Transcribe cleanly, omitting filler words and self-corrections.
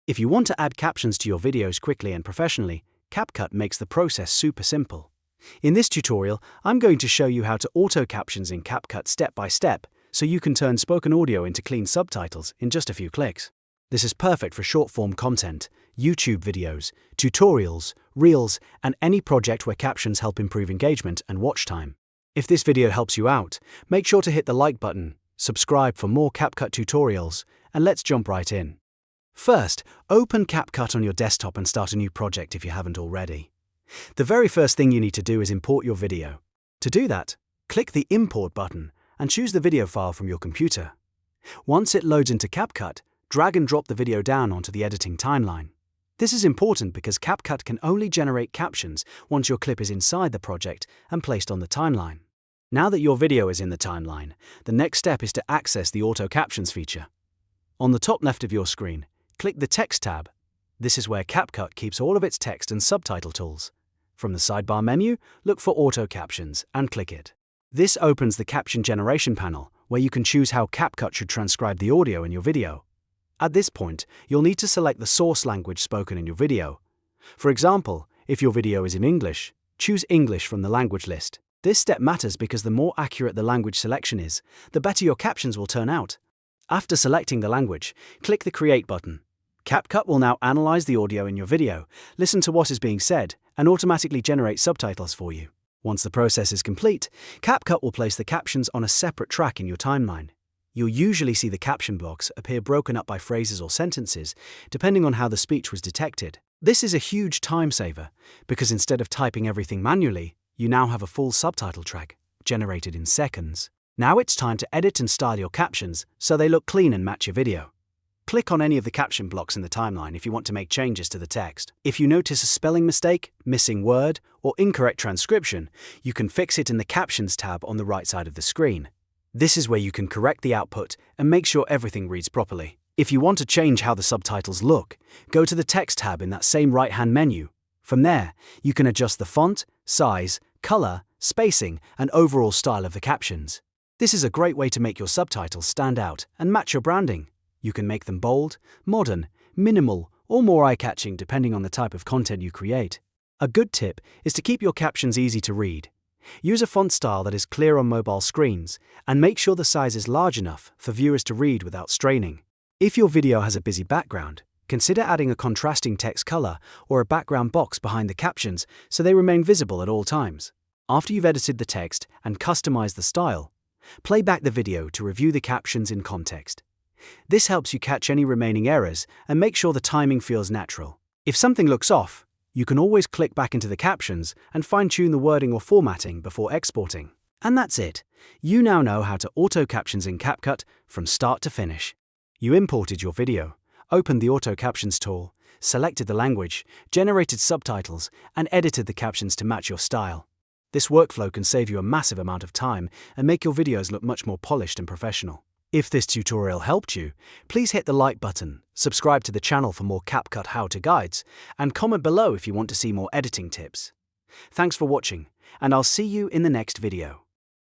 If you want to add captions to your videos quickly and professionally, CapCut makes the process super simple. In this tutorial, I'm going to show you how to auto captions in CapCut step by step, so you can turn spoken audio into clean subtitles in just a few clicks. This is perfect for short-form content, YouTube videos, tutorials, reels, and any project where captions help improve engagement and watch time. If this video helps you out, make sure to hit the like button, subscribe for more CapCut tutorials, and let's jump right in. First, open CapCut on your desktop and start a new project if you haven't already. The very first thing you need to do is import your video. To do that, click the Import button and choose the video file from your computer. Once it loads into CapCut, drag and drop the video down onto the editing timeline. This is important because CapCut can only generate captions once your clip is inside the project and placed on the timeline. Now that your video is in the timeline, the next step is to access the Auto Captions feature. On the top left of your screen, click the Text tab. This is where CapCut keeps all of its text and subtitle tools. From the sidebar menu, look for Auto Captions and click it. This opens the caption generation panel, where you can choose how CapCut should transcribe the audio in your video. At this point, you'll need to select the source language spoken in your video. For example, if your video is in English, choose English from the language list. This step matters because the more accurate the language selection is, the better your captions will turn out. After selecting the language, click the Create button. CapCut will now analyze the audio in your video, listen to what is being said, and automatically generate subtitles for you. Once the process is complete, CapCut will place the captions on a separate track in your timeline. You'll usually see the caption box appear broken up by phrases or sentences, depending on how the speech was detected. This is a huge time saver, because instead of typing everything manually, you now have a full subtitle track, generated in seconds. Now it's time to edit and style your captions so they look clean and match your video. Click on any of the caption blocks in the timeline if you want to make changes to the text. If you notice a spelling mistake, missing word, or incorrect transcription, you can fix it in the Captions tab on the right side of the screen. This is where you can correct the output and make sure everything reads properly. If you want to change how the subtitles look, go to the Text tab in that same right-hand menu. From there, you can adjust the font, size, color, spacing, and overall style of the captions. This is a great way to make your subtitles stand out and match your branding. You can make them bold, modern, minimal, or more eye-catching depending on the type of content you create. A good tip is to keep your captions easy to read. Use a font style that is clear on mobile screens, and make sure the size is large enough for viewers to read without straining. If your video has a busy background, consider adding a contrasting text color or a background box behind the captions so they remain visible at all times. After you've edited the text and customized the style, play back the video to review the captions in context. This helps you catch any remaining errors and make sure the timing feels natural. If something looks off, you can always click back into the captions and fine-tune the wording or formatting before exporting. And that's it. You now know how to auto captions in CapCut from start to finish. You imported your video, opened the Auto Captions tool, selected the language, generated subtitles, and edited the captions to match your style. This workflow can save you a massive amount of time and make your videos look much more polished and professional. If this tutorial helped you, please hit the like button, subscribe to the channel for more CapCut how-to guides, and comment below if you want to see more editing tips. Thanks for watching, and I'll see you in the next video.